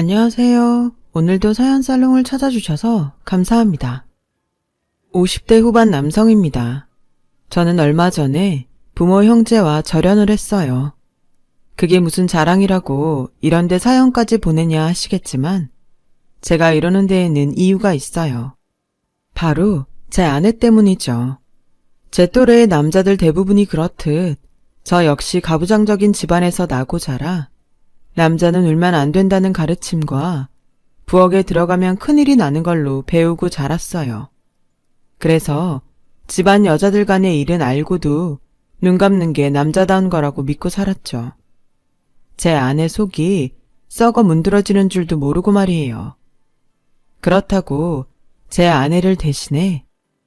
안녕하세요. 오늘도 사연 살롱을 찾아주셔서 감사합니다. 50대 후반 남성입니다. 저는 얼마 전에 부모 형제와 절연을 했어요. 그게 무슨 자랑이라고 이런데 사연까지 보내냐 하시겠지만 제가 이러는 데에는 이유가 있어요. 바로 제 아내 때문이죠. 제 또래의 남자들 대부분이 그렇듯 저 역시 가부장적인 집안에서 나고 자라 남자는 울면 안 된다는 가르침과 부엌에 들어가면 큰일이 나는 걸로 배우고 자랐어요. 그래서 집안 여자들 간의 일은 알고도 눈 감는 게 남자다운 거라고 믿고 살았죠. 제 아내 속이 썩어 문드러지는 줄도 모르고 말이에요. 그렇다고 제 아내를 대신해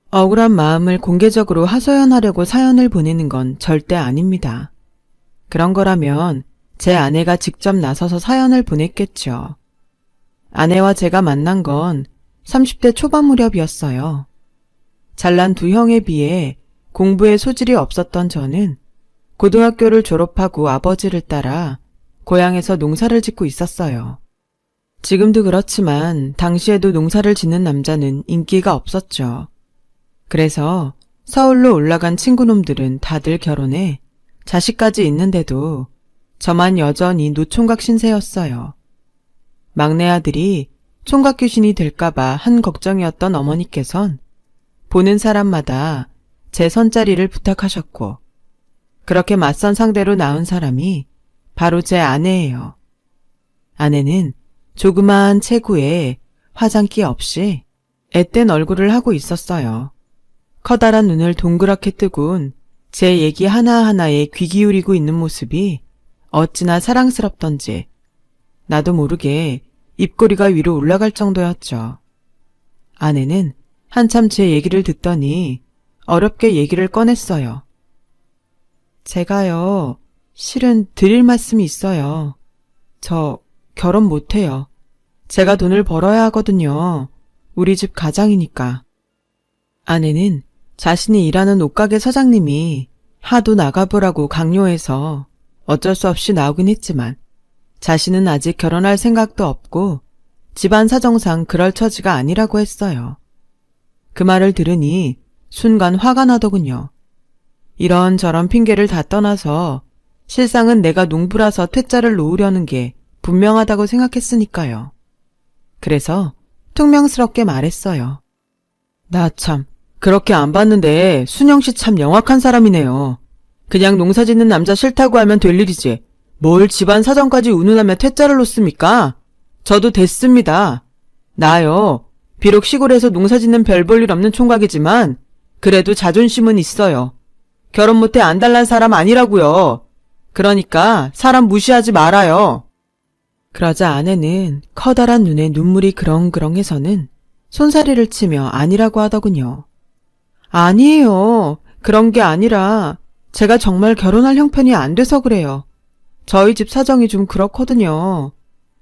억울한 마음을 공개적으로 하소연하려고 사연을 보내는 건 절대 아닙니다. 그런 거라면 제 아내가 직접 나서서 사연을 보냈겠죠. 아내와 제가 만난 건 30대 초반 무렵이었어요. 잘난 두 형에 비해 공부에 소질이 없었던 저는 고등학교를 졸업하고 아버지를 따라 고향에서 농사를 짓고 있었어요. 지금도 그렇지만 당시에도 농사를 짓는 남자는 인기가 없었죠. 그래서 서울로 올라간 친구놈들은 다들 결혼해 자식까지 있는데도 저만 여전히 노총각 신세였어요. 막내 아들이 총각 귀신이 될까봐 한 걱정이었던 어머니께선 보는 사람마다 제 선자리를 부탁하셨고 그렇게 맞선 상대로 낳은 사람이 바로 제 아내예요. 아내는 조그마한 체구에 화장기 없이 앳된 얼굴을 하고 있었어요. 커다란 눈을 동그랗게 뜨곤 제 얘기 하나하나에 귀 기울이고 있는 모습이 어찌나 사랑스럽던지 나도 모르게 입꼬리가 위로 올라갈 정도였죠. 아내는 한참 제 얘기를 듣더니 어렵게 얘기를 꺼냈어요. 제가요, 실은 드릴 말씀이 있어요. 저 결혼 못해요. 제가 돈을 벌어야 하거든요. 우리 집 가장이니까. 아내는 자신이 일하는 옷가게 사장님이 하도 나가보라고 강요해서 어쩔 수 없이 나오긴 했지만 자신은 아직 결혼할 생각도 없고 집안 사정상 그럴 처지가 아니라고 했어요. 그 말을 들으니 순간 화가 나더군요. 이런저런 핑계를 다 떠나서 실상은 내가 농부라서 퇴짜를 놓으려는 게 분명하다고 생각했으니까요. 그래서 퉁명스럽게 말했어요. 나 참 그렇게 안 봤는데 순영씨 참 영악한 사람이네요. 그냥 농사 짓는 남자 싫다고 하면 될 일이지. 뭘 집안 사정까지 운운하며 퇴짜를 놓습니까? 저도 됐습니다. 나요. 비록 시골에서 농사 짓는 별 볼 일 없는 총각이지만 그래도 자존심은 있어요. 결혼 못해 안달난 사람 아니라고요. 그러니까 사람 무시하지 말아요. 그러자 아내는 커다란 눈에 눈물이 그렁그렁해서는 손사래를 치며 아니라고 하더군요. 아니에요. 그런 게 아니라 제가 정말 결혼할 형편이 안 돼서 그래요. 저희 집 사정이 좀 그렇거든요.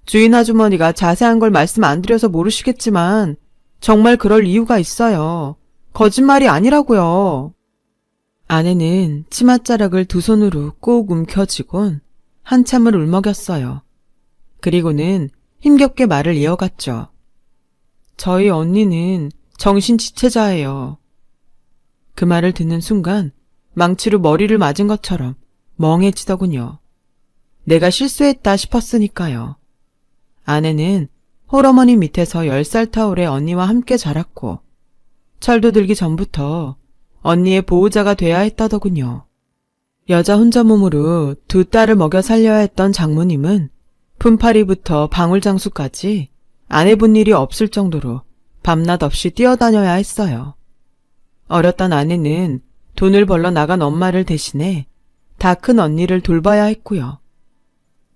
주인 아주머니가 자세한 걸 말씀 안 드려서 모르시겠지만 정말 그럴 이유가 있어요. 거짓말이 아니라고요. 아내는 치맛자락을 두 손으로 꼭 움켜쥐곤 한참을 울먹였어요. 그리고는 힘겹게 말을 이어갔죠. 저희 언니는 정신지체자예요. 그 말을 듣는 순간 망치로 머리를 맞은 것처럼 멍해지더군요. 내가 실수했다 싶었으니까요. 아내는 홀어머니 밑에서 10살 터울의 언니와 함께 자랐고 철도 들기 전부터 언니의 보호자가 돼야 했다더군요. 여자 혼자 몸으로 두 딸을 먹여 살려야 했던 장모님은 품팔이부터 방울장수까지 안 해본 일이 없을 정도로 밤낮 없이 뛰어다녀야 했어요. 어렸던 아내는 돈을 벌러 나간 엄마를 대신해 다 큰 언니를 돌봐야 했고요.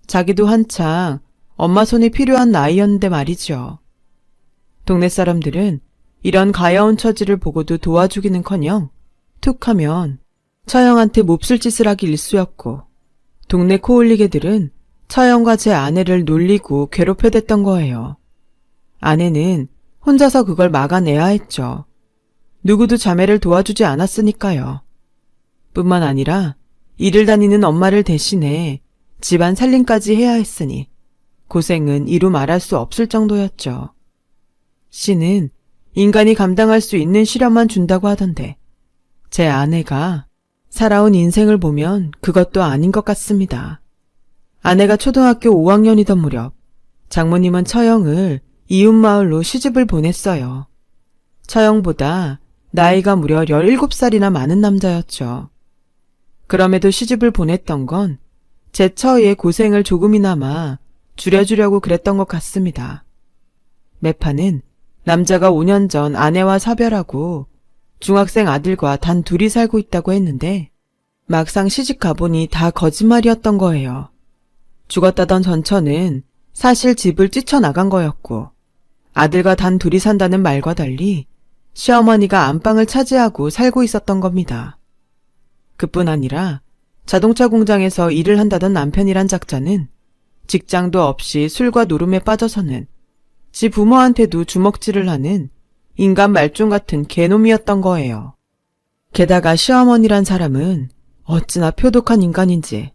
자기도 한창 엄마 손이 필요한 나이였는데 말이죠. 동네 사람들은 이런 가여운 처지를 보고도 도와주기는커녕 툭하면 처형한테 몹쓸 짓을 하기 일쑤였고 동네 코올리개들은 처형과 제 아내를 놀리고 괴롭혀댔던 거예요. 아내는 혼자서 그걸 막아내야 했죠. 누구도 자매를 도와주지 않았으니까요. 뿐만 아니라 일을 다니는 엄마를 대신해 집안 살림까지 해야 했으니 고생은 이루 말할 수 없을 정도였죠. 씨는 인간이 감당할 수 있는 시련만 준다고 하던데 제 아내가 살아온 인생을 보면 그것도 아닌 것 같습니다. 아내가 초등학교 5학년이던 무렵 장모님은 처형을 이웃마을로 시집을 보냈어요. 처형보다 나이가 무려 17살이나 많은 남자였죠. 그럼에도 시집을 보냈던 건 제 처의 고생을 조금이나마 줄여주려고 그랬던 것 같습니다. 매파는 남자가 5년 전 아내와 사별하고 중학생 아들과 단 둘이 살고 있다고 했는데 막상 시집 가보니 다 거짓말이었던 거예요. 죽었다던 전처는 사실 집을 뛰쳐나간 거였고 아들과 단 둘이 산다는 말과 달리 시어머니가 안방을 차지하고 살고 있었던 겁니다. 그뿐 아니라 자동차 공장에서 일을 한다던 남편이란 작자는 직장도 없이 술과 노름에 빠져서는 지 부모한테도 주먹질을 하는 인간 말종 같은 개놈이었던 거예요. 게다가 시어머니란 사람은 어찌나 표독한 인간인지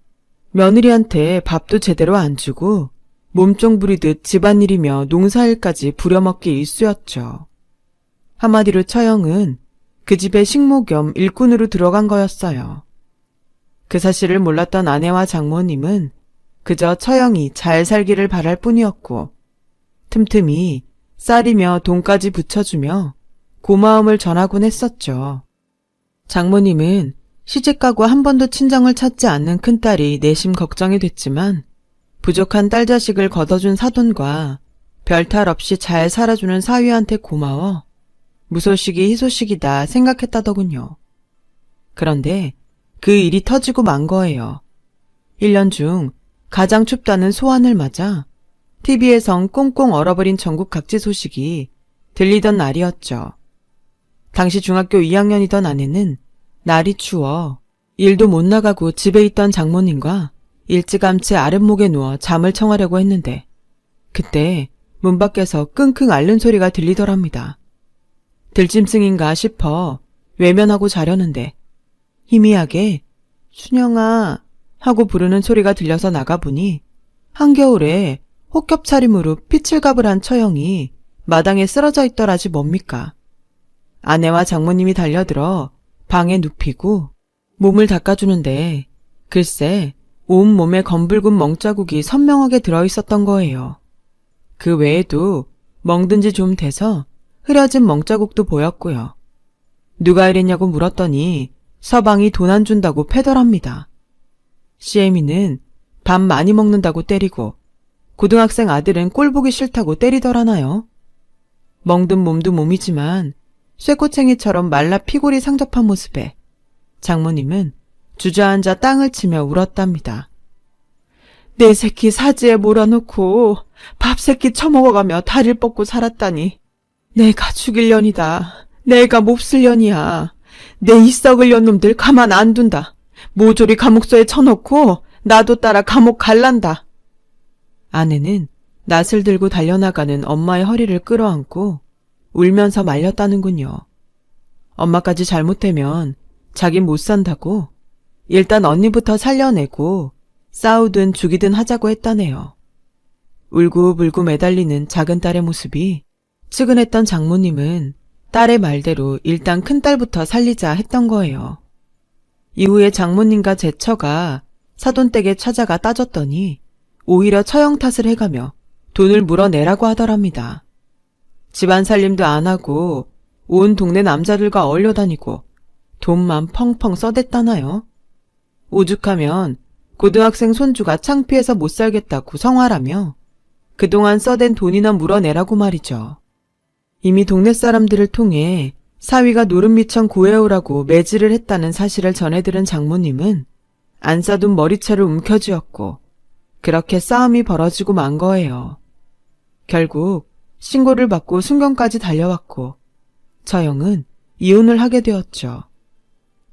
며느리한테 밥도 제대로 안 주고 몸종 부리듯 집안일이며 농사일까지 부려먹기 일쑤였죠. 한마디로 처형은 그 집의 식모 겸 일꾼으로 들어간 거였어요. 그 사실을 몰랐던 아내와 장모님은 그저 처형이 잘 살기를 바랄 뿐이었고 틈틈이 쌀이며 돈까지 붙여주며 고마움을 전하곤 했었죠. 장모님은 시집가고 한 번도 친정을 찾지 않는 큰딸이 내심 걱정이 됐지만 부족한 딸 자식을 걷어준 사돈과 별탈 없이 잘 살아주는 사위한테 고마워 무소식이 희소식이다 생각했다더군요. 그런데 그 일이 터지고 만 거예요. 1년 중 가장 춥다는 소환을 맞아 TV에선 꽁꽁 얼어버린 전국 각지 소식이 들리던 날이었죠. 당시 중학교 2학년이던 아내는 날이 추워 일도 못 나가고 집에 있던 장모님과 일찌감치 아랫목에 누워 잠을 청하려고 했는데 그때 문 밖에서 끙끙 앓는 소리가 들리더랍니다. 들짐승인가 싶어 외면하고 자려는데 희미하게 순영아 하고 부르는 소리가 들려서 나가보니 한겨울에 혹겹 차림으로 피칠갑을 한 처형이 마당에 쓰러져 있더라지 뭡니까. 아내와 장모님이 달려들어 방에 눕히고 몸을 닦아주는데 글쎄 온몸에 검붉은 멍자국이 선명하게 들어있었던 거예요. 그 외에도 멍든 지 좀 돼서 흐려진 멍자국도 보였고요. 누가 이랬냐고 물었더니 서방이 돈 안 준다고 패더랍니다. 시애미는 밥 많이 먹는다고 때리고 고등학생 아들은 꼴보기 싫다고 때리더라나요. 멍든 몸도 몸이지만 쇠꼬챙이처럼 말라 피골이 상접한 모습에 장모님은 주저앉아 땅을 치며 울었답니다. 내 새끼 사지에 몰아놓고 밥 새끼 처먹어가며 다리를 뻗고 살았다니 내가 죽일년이다. 내가 몹쓸년이야. 내 이 썩을 년놈들 가만 안 둔다. 모조리 감옥소에 쳐놓고 나도 따라 감옥 갈란다. 아내는 낫을 들고 달려나가는 엄마의 허리를 끌어안고 울면서 말렸다는군요. 엄마까지 잘못되면 자긴 못 산다고 일단 언니부터 살려내고 싸우든 죽이든 하자고 했다네요. 울고불고 매달리는 작은 딸의 모습이 측은했던 장모님은 딸의 말대로 일단 큰딸부터 살리자 했던 거예요. 이후에 장모님과 제 처가 사돈댁에 찾아가 따졌더니 오히려 처형 탓을 해가며 돈을 물어내라고 하더랍니다. 집안 살림도 안 하고 온 동네 남자들과 어울려 다니고 돈만 펑펑 써댔다나요? 오죽하면 고등학생 손주가 창피해서 못 살겠다고 성화라며 그동안 써댄 돈이나 물어내라고 말이죠. 이미 동네 사람들을 통해 사위가 노름미천 구해오라고 매질을 했다는 사실을 전해들은 장모님은 안 싸둔 머리채를 움켜쥐었고 그렇게 싸움이 벌어지고 만 거예요. 결국 신고를 받고 순경까지 달려왔고 처형은 이혼을 하게 되었죠.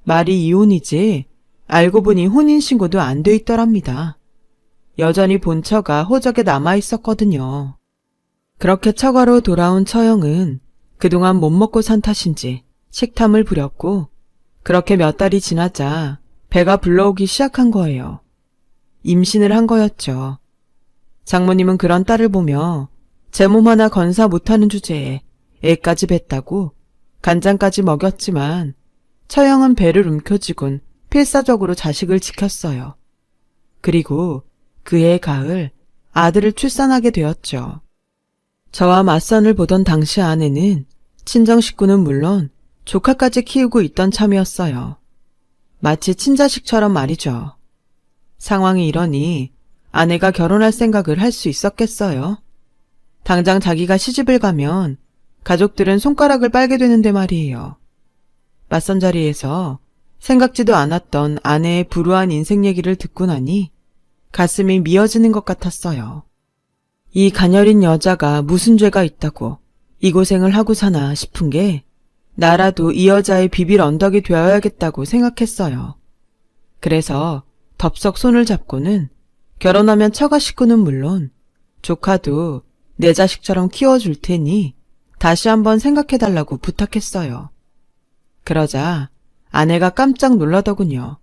말이 이혼이지 알고 보니 혼인신고도 안 돼 있더랍니다. 여전히 본처가 호적에 남아있었거든요. 그렇게 처가로 돌아온 처형은 그동안 못 먹고 산 탓인지 식탐을 부렸고 그렇게 몇 달이 지나자 배가 불러오기 시작한 거예요. 임신을 한 거였죠. 장모님은 그런 딸을 보며 제 몸 하나 건사 못하는 주제에 애까지 뱉다고 간장까지 먹였지만 처형은 배를 움켜쥐곤 필사적으로 자식을 지켰어요. 그리고 그해 가을 아들을 출산하게 되었죠. 저와 맞선을 보던 당시 아내는 친정 식구는 물론 조카까지 키우고 있던 참이었어요. 마치 친자식처럼 말이죠. 상황이 이러니 아내가 결혼할 생각을 할 수 있었겠어요? 당장 자기가 시집을 가면 가족들은 손가락을 빨게 되는데 말이에요. 맞선 자리에서 생각지도 않았던 아내의 불우한 인생 얘기를 듣고 나니 가슴이 미어지는 것 같았어요. 이 가녀린 여자가 무슨 죄가 있다고 이 고생을 하고 사나 싶은 게 나라도 이 여자의 비빌 언덕이 되어야겠다고 생각했어요. 그래서 덥석 손을 잡고는 결혼하면 처가 식구는 물론 조카도 내 자식처럼 키워줄 테니 다시 한번 생각해달라고 부탁했어요. 그러자 아내가 깜짝 놀라더군요.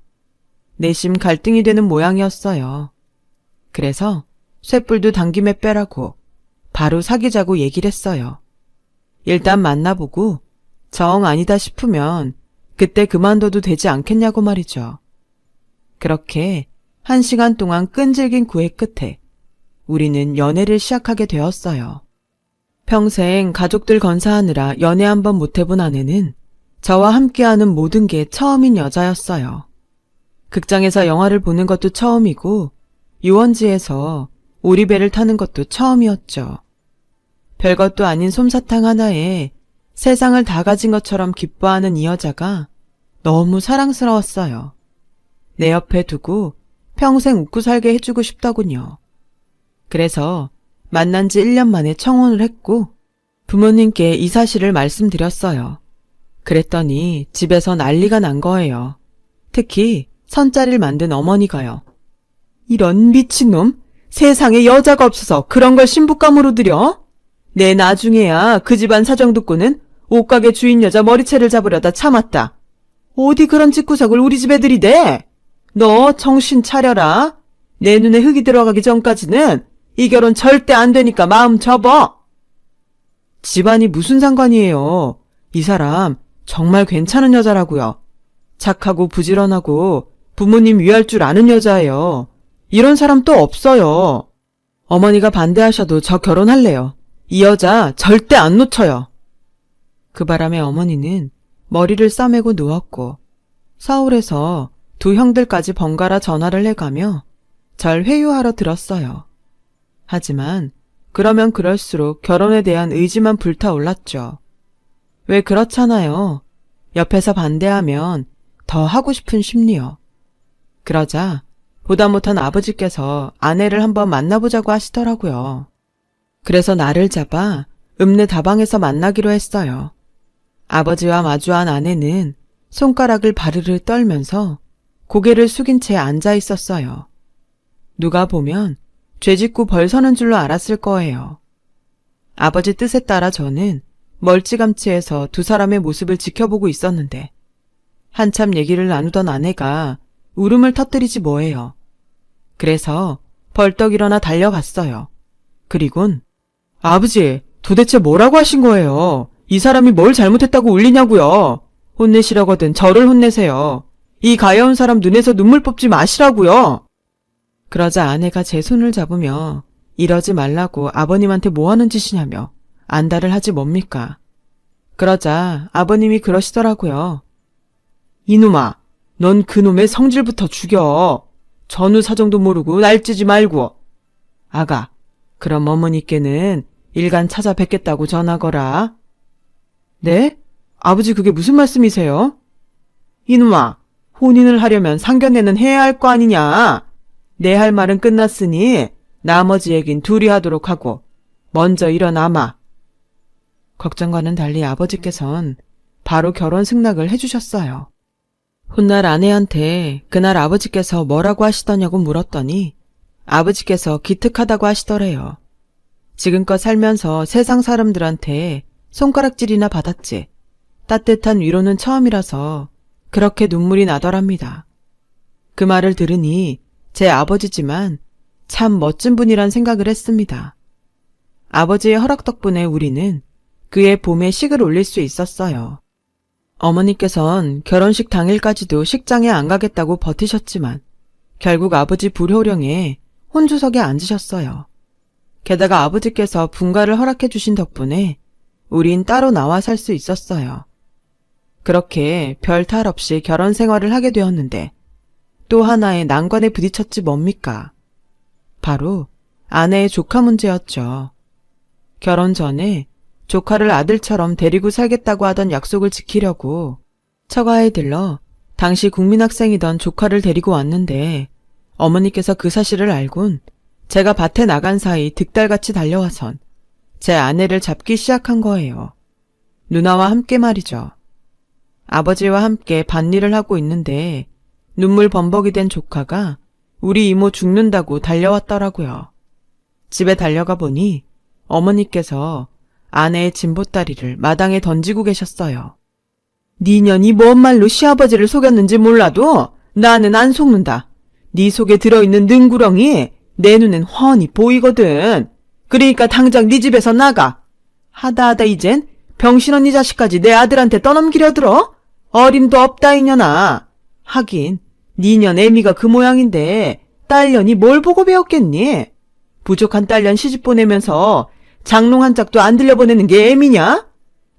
내심 갈등이 되는 모양이었어요. 그래서 쇳불도 당김에 빼라고 바로 사귀자고 얘기를 했어요. 일단 만나보고 정 아니다 싶으면 그때 그만둬도 되지 않겠냐고 말이죠. 그렇게 1시간 동안 끈질긴 구애 끝에 우리는 연애를 시작하게 되었어요. 평생 가족들 건사하느라 연애 한번 못 해본 아내는 저와 함께하는 모든 게 처음인 여자였어요. 극장에서 영화를 보는 것도 처음이고 유원지에서 오리배를 타는 것도 처음이었죠. 별것도 아닌 솜사탕 하나에 세상을 다 가진 것처럼 기뻐하는 이 여자가 너무 사랑스러웠어요. 내 옆에 두고 평생 웃고 살게 해주고 싶더군요. 그래서 만난 지 1년 만에 청혼을 했고 부모님께 이 사실을 말씀드렸어요. 그랬더니 집에서 난리가 난 거예요. 특히 선자리를 만든 어머니가요. 이런 미친놈! 세상에 여자가 없어서 그런 걸 신부감으로 들여? 내 나중에야 그 집안 사정 듣고는 옷가게 주인 여자 머리채를 잡으려다 참았다. 어디 그런 집구석을 우리 집에 들이대? 너 정신 차려라. 내 눈에 흙이 들어가기 전까지는 이 결혼 절대 안 되니까 마음 접어. 집안이 무슨 상관이에요. 이 사람 정말 괜찮은 여자라고요. 착하고 부지런하고 부모님 위할 줄 아는 여자예요. 이런 사람 또 없어요. 어머니가 반대하셔도 저 결혼할래요. 이 여자 절대 안 놓쳐요. 그 바람에 어머니는 머리를 싸매고 누웠고 서울에서 두 형들까지 번갈아 전화를 해가며 절 회유하러 들었어요. 하지만 그러면 그럴수록 결혼에 대한 의지만 불타올랐죠. 왜 그렇잖아요. 옆에서 반대하면 더 하고 싶은 심리요. 그러자 보다 못한 아버지께서 아내를 한번 만나보자고 하시더라고요. 그래서 나를 잡아 읍내 다방에서 만나기로 했어요. 아버지와 마주한 아내는 손가락을 바르르 떨면서 고개를 숙인 채 앉아 있었어요. 누가 보면 죄짓고 벌 서는 줄로 알았을 거예요. 아버지 뜻에 따라 저는 멀찌감치해서 두 사람의 모습을 지켜보고 있었는데 한참 얘기를 나누던 아내가 울음을 터뜨리지 뭐예요. 그래서 벌떡 일어나 달려갔어요. 그리곤 아버지, 도대체 뭐라고 하신 거예요? 이 사람이 뭘 잘못했다고 울리냐고요? 혼내시려거든 저를 혼내세요. 이 가여운 사람 눈에서 눈물 뽑지 마시라고요. 그러자 아내가 제 손을 잡으며 이러지 말라고 아버님한테 뭐 하는 짓이냐며 안달을 하지 뭡니까? 그러자 아버님이 그러시더라고요. 이놈아, 넌 그놈의 성질부터 죽여. 전후 사정도 모르고 날뛰지 말고. 아가, 그럼 어머니께는 일간 찾아뵙겠다고 전하거라. 네? 아버지 그게 무슨 말씀이세요? 이놈아, 혼인을 하려면 상견례는 해야 할 거 아니냐. 내 할 말은 끝났으니 나머지 얘긴 둘이 하도록 하고 먼저 일어나마. 걱정과는 달리 아버지께선 바로 결혼 승낙을 해주셨어요. 훗날 아내한테 그날 아버지께서 뭐라고 하시더냐고 물었더니 아버지께서 기특하다고 하시더래요. 지금껏 살면서 세상 사람들한테 손가락질이나 받았지 따뜻한 위로는 처음이라서 그렇게 눈물이 나더랍니다. 그 말을 들으니 제 아버지지만 참 멋진 분이란 생각을 했습니다. 아버지의 허락 덕분에 우리는 그의 봄에 식을 올릴 수 있었어요. 어머니께선 결혼식 당일까지도 식장에 안 가겠다고 버티셨지만 결국 아버지 불효령에 혼주석에 앉으셨어요. 게다가 아버지께서 분가를 허락해 주신 덕분에 우린 따로 나와 살 수 있었어요. 그렇게 별 탈 없이 결혼 생활을 하게 되었는데 또 하나의 난관에 부딪혔지 뭡니까? 바로 아내의 조카 문제였죠. 결혼 전에 조카를 아들처럼 데리고 살겠다고 하던 약속을 지키려고 처가에 들러 당시 국민학생이던 조카를 데리고 왔는데 어머니께서 그 사실을 알곤 제가 밭에 나간 사이 득달같이 달려와선 제 아내를 잡기 시작한 거예요. 누나와 함께 말이죠. 아버지와 함께 밭일을 하고 있는데 눈물 범벅이 된 조카가 우리 이모 죽는다고 달려왔더라고요. 집에 달려가 보니 어머니께서 아내의 진보다리를 마당에 던지고 계셨어요. 니년이 뭔 말로 시아버지를 속였는지 몰라도 나는 안 속는다. 네 속에 들어있는 능구렁이 내 눈엔 훤히 보이거든. 그러니까 당장 네 집에서 나가. 하다 이젠 병신언니 자식까지 내 아들한테 떠넘기려 들어? 어림도 없다 이년아. 하긴 니년 애미가 그 모양인데 딸년이 뭘 보고 배웠겠니? 부족한 딸년 시집 보내면서 장롱 한 짝도 안 들려보내는 게 애미냐?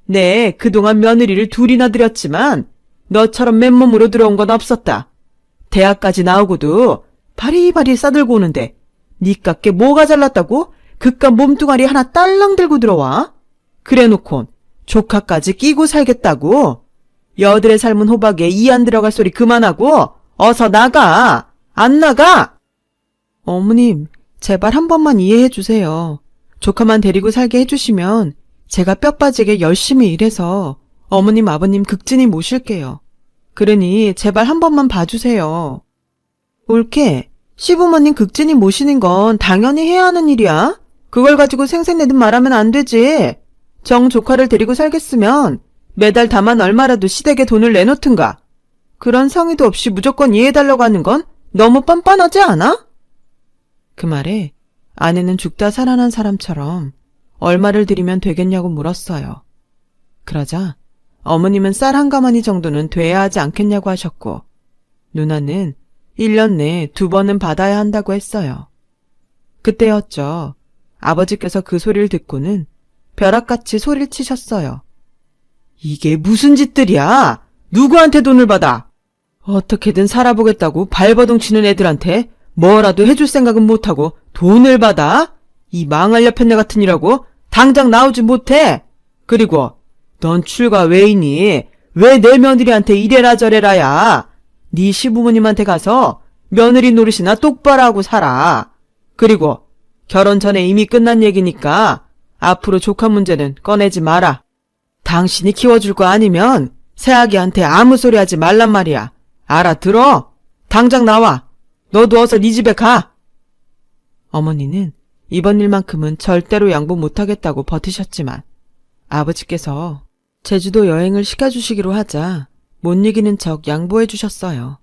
네, 그동안 며느리를 둘이나 들였지만 너처럼 맨몸으로 들어온 건 없었다. 대학까지 나오고도 바리바리 싸들고 오는데 니깎게 뭐가 잘났다고 그깟 몸뚱아리 하나 딸랑 들고 들어와? 그래놓곤 조카까지 끼고 살겠다고? 여들의 삶은 호박에 이 안 들어갈 소리 그만하고 어서 나가! 안 나가! 어머님, 제발 한 번만 이해해 주세요. 조카만 데리고 살게 해주시면 제가 뼈 빠지게 열심히 일해서 어머님 아버님 극진히 모실게요. 그러니 제발 한 번만 봐주세요. 옳게 시부모님 극진히 모시는 건 당연히 해야 하는 일이야. 그걸 가지고 생색내듯 말하면 안 되지. 정 조카를 데리고 살겠으면 매달 다만 얼마라도 시댁에 돈을 내놓든가. 그런 성의도 없이 무조건 이해해달라고 하는 건 너무 뻔뻔하지 않아? 그 말에 아내는 죽다 살아난 사람처럼 얼마를 드리면 되겠냐고 물었어요. 그러자 어머님은 쌀 한 가마니 정도는 돼야 하지 않겠냐고 하셨고 누나는 1년 내에 2번은 받아야 한다고 했어요. 그때였죠. 아버지께서 그 소리를 듣고는 벼락같이 소리를 치셨어요. 이게 무슨 짓들이야? 누구한테 돈을 받아? 어떻게든 살아보겠다고 발버둥 치는 애들한테 뭐라도 해줄 생각은 못하고 돈을 받아? 이 망할 여편네 같은 이라고 당장 나오지 못해. 그리고 넌 출가 왜이니? 왜 내 며느리한테 이래라 저래라야? 네 시부모님한테 가서 며느리 노릇이나 똑바로 하고 살아. 그리고 결혼 전에 이미 끝난 얘기니까 앞으로 조카 문제는 꺼내지 마라. 당신이 키워줄 거 아니면 새아기한테 아무 소리 하지 말란 말이야. 알아들어? 당장 나와. 너도 어서 네 집에 가. 어머니는 이번 일만큼은 절대로 양보 못하겠다고 버티셨지만 아버지께서 제주도 여행을 시켜주시기로 하자 못 이기는 척 양보해 주셨어요.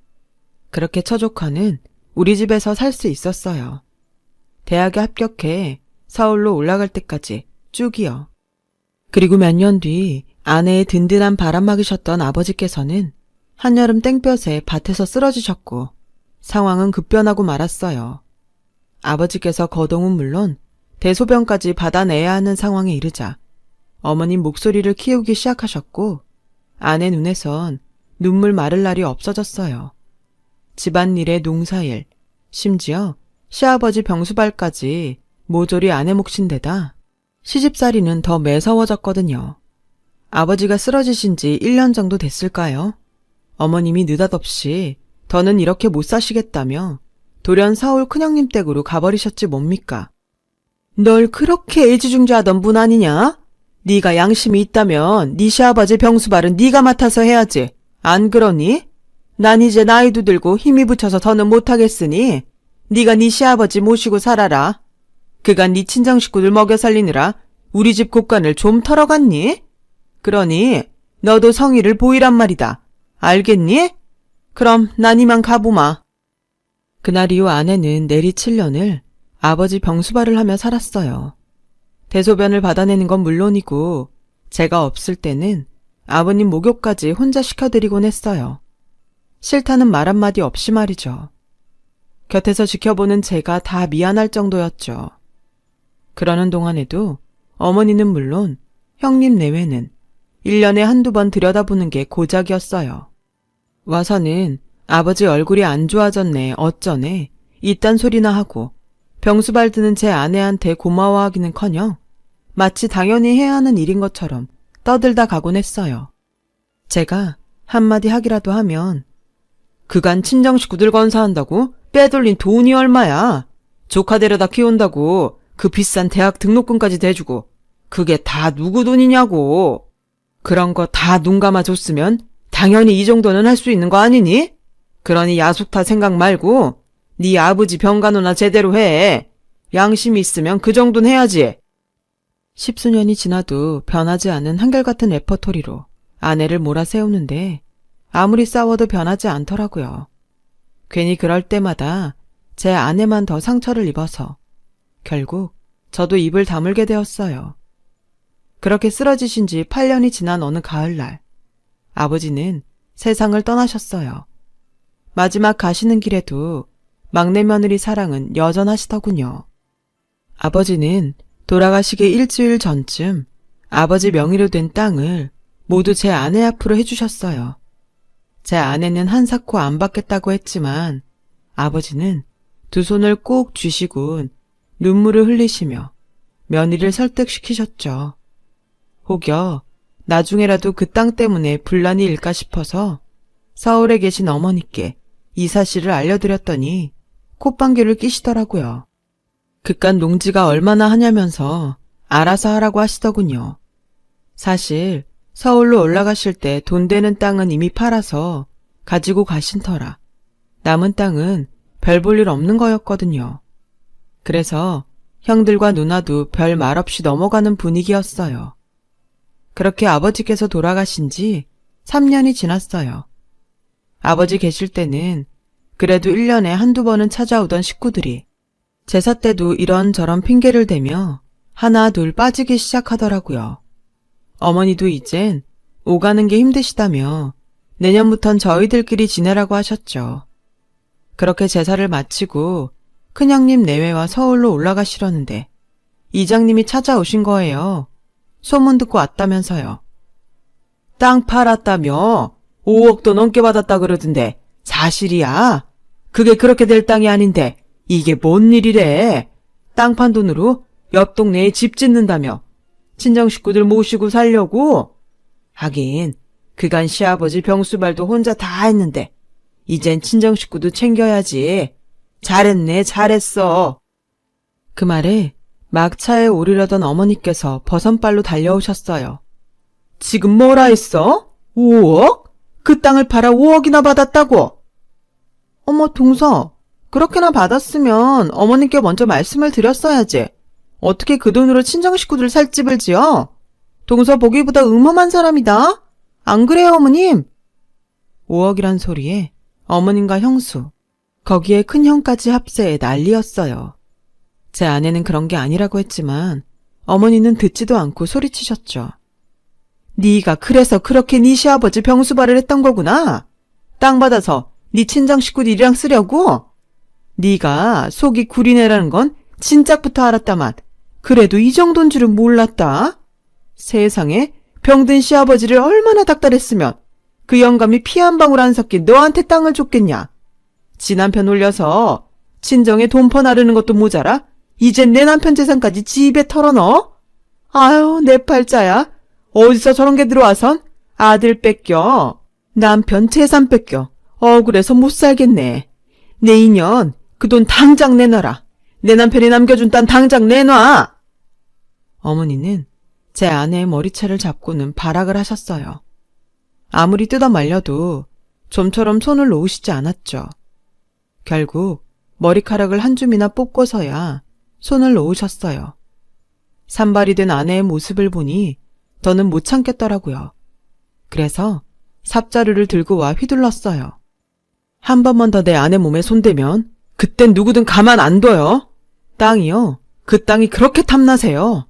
그렇게 처조카는 우리 집에서 살 수 있었어요. 대학에 합격해 서울로 올라갈 때까지 쭉이요. 그리고 몇 년 뒤 아내의 든든한 바람막이셨던 아버지께서는 한여름 땡볕에 밭에서 쓰러지셨고 상황은 급변하고 말았어요. 아버지께서 거동은 물론 대소변까지 받아내야 하는 상황에 이르자 어머님 목소리를 키우기 시작하셨고 아내 눈에선 눈물 마를 날이 없어졌어요. 집안일에 농사일, 심지어 시아버지 병수발까지 모조리 아내 몫인 데다 시집살이는 더 매서워졌거든요. 아버지가 쓰러지신 지 1년 정도 됐을까요? 어머님이 느닷없이 더는 이렇게 못 사시겠다며 돌연 서울 큰형님 댁으로 가버리셨지 뭡니까? 널 그렇게 애지중지하던 분 아니냐? 네가 양심이 있다면 네 시아버지 병수발은 네가 맡아서 해야지. 안 그러니? 난 이제 나이도 들고 힘이 붙여서 더는 못하겠으니 네가 네 시아버지 모시고 살아라. 그간 네 친정 식구들 먹여 살리느라 우리 집 곳간을 좀 털어갔니? 그러니 너도 성의를 보이란 말이다. 알겠니? 그럼 난 이만 가보마. 그날 이후 아내는 내리 7년을 아버지 병수발을 하며 살았어요. 대소변을 받아내는 건 물론이고 제가 없을 때는 아버님 목욕까지 혼자 시켜드리곤 했어요. 싫다는 말 한마디 없이 말이죠. 곁에서 지켜보는 제가 다 미안할 정도였죠. 그러는 동안에도 어머니는 물론 형님 내외는 1년에 한두 번 들여다보는 게 고작이었어요. 와서는 아버지 얼굴이 안 좋아졌네 어쩌네 이딴 소리나 하고 병수발 드는 제 아내한테 고마워하기는커녕 마치 당연히 해야 하는 일인 것처럼 떠들다 가곤 했어요. 제가 한마디 하기라도 하면 그간 친정 식구들 건사한다고 빼돌린 돈이 얼마야. 조카 데려다 키운다고 그 비싼 대학 등록금까지 대주고 그게 다 누구 돈이냐고. 그런 거 다 눈 감아줬으면 당연히 이 정도는 할 수 있는 거 아니니? 그러니 야속타 생각 말고 네 아버지 병간호나 제대로 해. 양심이 있으면 그 정도는 해야지. 10수년이 지나도 변하지 않은 한결같은 레퍼토리로 아내를 몰아세우는데 아무리 싸워도 변하지 않더라고요. 괜히 그럴 때마다 제 아내만 더 상처를 입어서 결국 저도 입을 다물게 되었어요. 그렇게 쓰러지신 지 8년이 지난 어느 가을날 아버지는 세상을 떠나셨어요. 마지막 가시는 길에도 막내 며느리 사랑은 여전하시더군요. 아버지는 돌아가시기 일주일 전쯤 아버지 명의로 된 땅을 모두 제 아내 앞으로 해주셨어요. 제 아내는 한사코 안 받겠다고 했지만 아버지는 두 손을 꼭 쥐시곤 눈물을 흘리시며 며느리를 설득시키셨죠. 혹여 나중에라도 그 땅 때문에 분란이 일까 싶어서 서울에 계신 어머니께 이 사실을 알려드렸더니 콧방귀를 끼시더라고요. 그깟 농지가 얼마나 하냐면서 알아서 하라고 하시더군요. 사실 서울로 올라가실 때 돈 되는 땅은 이미 팔아서 가지고 가신 터라 남은 땅은 별 볼 일 없는 거였거든요. 그래서 형들과 누나도 별 말 없이 넘어가는 분위기였어요. 그렇게 아버지께서 돌아가신 지 3년이 지났어요. 아버지 계실 때는 그래도 1년에 한두 번은 찾아오던 식구들이 제사 때도 이런저런 핑계를 대며 하나 둘 빠지기 시작하더라고요. 어머니도 이젠 오가는 게 힘드시다며 내년부턴 저희들끼리 지내라고 하셨죠. 그렇게 제사를 마치고 큰형님 내외와 서울로 올라가시려는데 이장님이 찾아오신 거예요. 소문 듣고 왔다면서요. 땅 팔았다며 5억도 넘게 받았다 그러던데 사실이야? 그게 그렇게 될 땅이 아닌데 이게 뭔 일이래? 땅 판 돈으로 옆 동네에 집 짓는다며 친정 식구들 모시고 살려고? 하긴 그간 시아버지 병수발도 혼자 다 했는데 이젠 친정 식구도 챙겨야지. 잘했네 잘했어. 그 말에 막 차에 오르려던 어머니께서 버선발로 달려오셨어요. 지금 뭐라 했어? 5억? 그 땅을 팔아 5억이나 받았다고? 어머 동서, 그렇게나 받았으면 어머님께 먼저 말씀을 드렸어야지. 어떻게 그 돈으로 친정 식구들 살 집을 지어? 동서 보기보다 음험한 사람이다. 안 그래요 어머님? 5억이란 소리에 어머님과 형수, 거기에 큰형까지 합세해 난리였어요. 제 아내는 그런 게 아니라고 했지만 어머니는 듣지도 않고 소리치셨죠. 네가 그래서 그렇게 네 시아버지 병수발을 했던 거구나. 땅 받아서 네 친정 식구들이랑 쓰려고? 네가 속이 구리네라는 건 진작부터 알았다만 그래도 이 정도인 줄은 몰랐다. 세상에 병든 시아버지를 얼마나 닥달했으면 그 영감이 피 한 방울 안 섞인 너한테 땅을 줬겠냐. 지 남편 올려서 친정에 돈 퍼나르는 것도 모자라 이젠 내 남편 재산까지 집에 털어넣어? 아유 내 팔자야. 어디서 저런 게 들어와선 아들 뺏겨 남편 재산 뺏겨 억울해서 못 살겠네. 내 인연 그 돈 당장 내놔라. 내 남편이 남겨준 땅 당장 내놔. 어머니는 제 아내의 머리채를 잡고는 발악을 하셨어요. 아무리 뜯어 말려도 좀처럼 손을 놓으시지 않았죠. 결국 머리카락을 한 줌이나 뽑고서야 손을 놓으셨어요. 산발이 된 아내의 모습을 보니 더는 못 참겠더라고요. 그래서 삽자루를 들고 와 휘둘렀어요. 한 번만 더 내 아내 몸에 손대면 그땐 누구든 가만 안 둬요. 땅이요? 그 땅이 그렇게 탐나세요?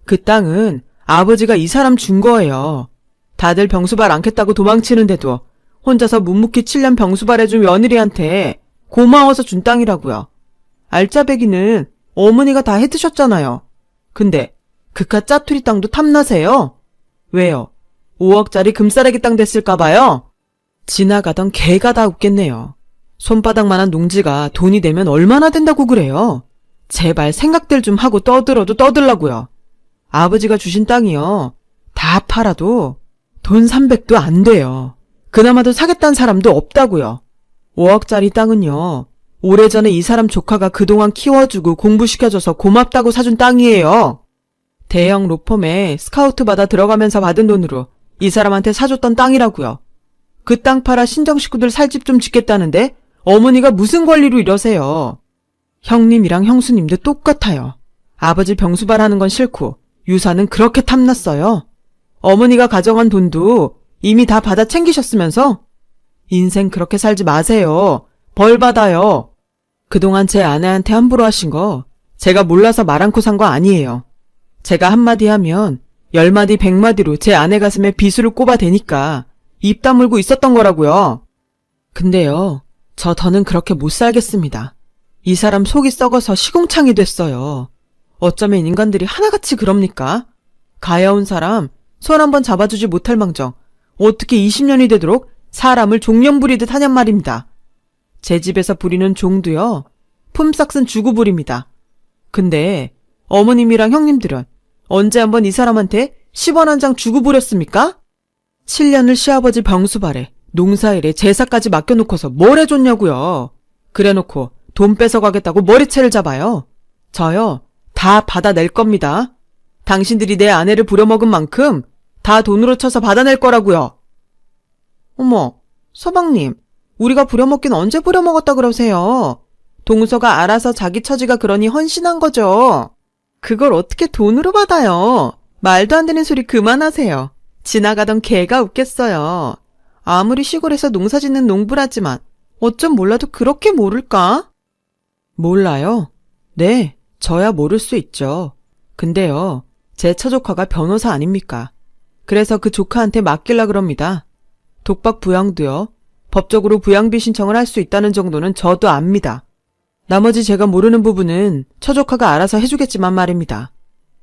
그 땅은 아버지가 이 사람 준 거예요. 다들 병수발 않겠다고 도망치는데도 혼자서 묵묵히 7년 병수발 해준 며느리한테 고마워서 준 땅이라고요. 알짜배기는 어머니가 다 해드셨잖아요. 근데 그깟 짜투리 땅도 탐나세요? 왜요? 5억짜리 금싸래기 땅 됐을까봐요? 지나가던 개가 다 웃겠네요. 손바닥만한 농지가 돈이 되면 얼마나 된다고 그래요? 제발 생각들 좀 하고 떠들어도 떠들라고요. 아버지가 주신 땅이요. 다 팔아도 돈 300도 안 돼요. 그나마도 사겠다는 사람도 없다고요. 5억짜리 땅은요. 오래전에 이 사람 조카가 그동안 키워주고 공부시켜줘서 고맙다고 사준 땅이에요. 대형 로펌에 스카우트 받아 들어가면서 받은 돈으로 이 사람한테 사줬던 땅이라고요. 그 땅 팔아 신정 식구들 살 집 좀 짓겠다는데 어머니가 무슨 권리로 이러세요. 형님이랑 형수님도 똑같아요. 아버지 병수발 하는 건 싫고 유산은 그렇게 탐났어요. 어머니가 가져간 돈도 이미 다 받아 챙기셨으면서 인생 그렇게 살지 마세요. 벌 받아요. 그동안 제 아내한테 함부로 하신 거 제가 몰라서 말 않고 산 거 아니에요. 제가 한마디 하면 10마디 100마디로 제 아내 가슴에 비수를 꼽아대니까 입 다물고 있었던 거라고요. 근데요, 저 더는 그렇게 못 살겠습니다. 이 사람 속이 썩어서 시궁창이 됐어요. 어쩌면 인간들이 하나같이 그럽니까? 가여운 사람 손 한번 잡아주지 못할 망정 어떻게 20년이 되도록 사람을 종년 부리듯 하냔 말입니다. 제 집에서 부리는 종도요, 품삯 쓴 주고 부립니다. 근데 어머님이랑 형님들은 언제 한번 이 사람한테 10원 한 장 주고 부렸습니까? 7년을 시아버지 병수발에 농사일에 제사까지 맡겨놓고서 뭘 해줬냐고요. 그래놓고 돈 뺏어가겠다고 머리채를 잡아요. 저요, 다 받아낼 겁니다. 당신들이 내 아내를 부려먹은 만큼 다 돈으로 쳐서 받아낼 거라고요. 어머, 서방님, 우리가 부려먹긴 언제 부려먹었다 그러세요? 동서가 알아서 자기 처지가 그러니 헌신한 거죠. 그걸 어떻게 돈으로 받아요? 말도 안 되는 소리 그만하세요. 지나가던 개가 웃겠어요. 아무리 시골에서 농사 짓는 농부라지만 어쩜 몰라도 그렇게 모를까? 몰라요? 네, 저야 모를 수 있죠. 근데요, 제 처조카가 변호사 아닙니까? 그래서 그 조카한테 맡길라 그럽니다. 독박 부양도요. 법적으로 부양비 신청을 할 수 있다는 정도는 저도 압니다. 나머지 제가 모르는 부분은 처조카가 알아서 해주겠지만 말입니다.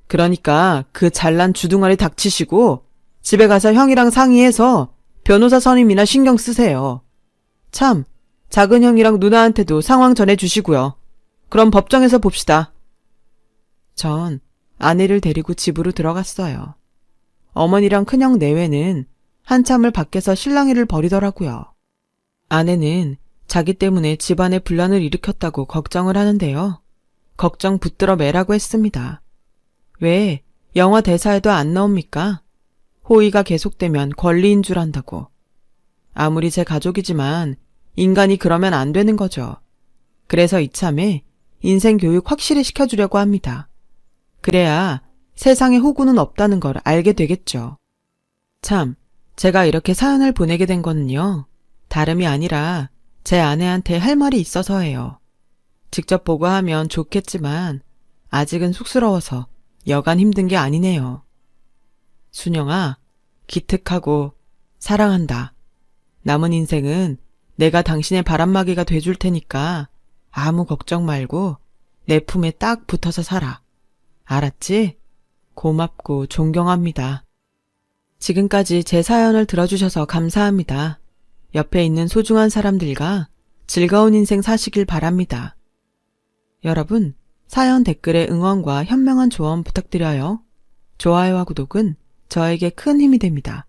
그러니까 그 잘난 주둥아리 닥치시고 집에 가서 형이랑 상의해서 변호사 선임이나 신경 쓰세요. 참, 작은 형이랑 누나한테도 상황 전해주시고요. 그럼 법정에서 봅시다. 전 아내를 데리고 집으로 들어갔어요. 어머니랑 큰형 내외는 한참을 밖에서 실랑이를 벌이더라고요. 아내는 자기 때문에 집안에 분란을 일으켰다고 걱정을 하는데요. 걱정 붙들어 매라고 했습니다. 왜 영화 대사에도 안 나옵니까? 호의가 계속되면 권리인 줄 안다고. 아무리 제 가족이지만 인간이 그러면 안 되는 거죠. 그래서 이참에 인생 교육 확실히 시켜주려고 합니다. 그래야 세상에 호구는 없다는 걸 알게 되겠죠. 참, 제가 이렇게 사연을 보내게 된 거는요, 다름이 아니라 제 아내한테 할 말이 있어서예요. 직접 보고하면 좋겠지만 아직은 쑥스러워서 여간 힘든 게 아니네요. 순영아, 기특하고 사랑한다. 남은 인생은 내가 당신의 바람막이가 돼줄 테니까 아무 걱정 말고 내 품에 딱 붙어서 살아. 알았지? 고맙고 존경합니다. 지금까지 제 사연을 들어주셔서 감사합니다. 옆에 있는 소중한 사람들과 즐거운 인생 사시길 바랍니다. 여러분, 사연 댓글에 응원과 현명한 조언 부탁드려요. 좋아요와 구독은 저에게 큰 힘이 됩니다.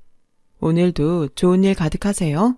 오늘도 좋은 일 가득하세요.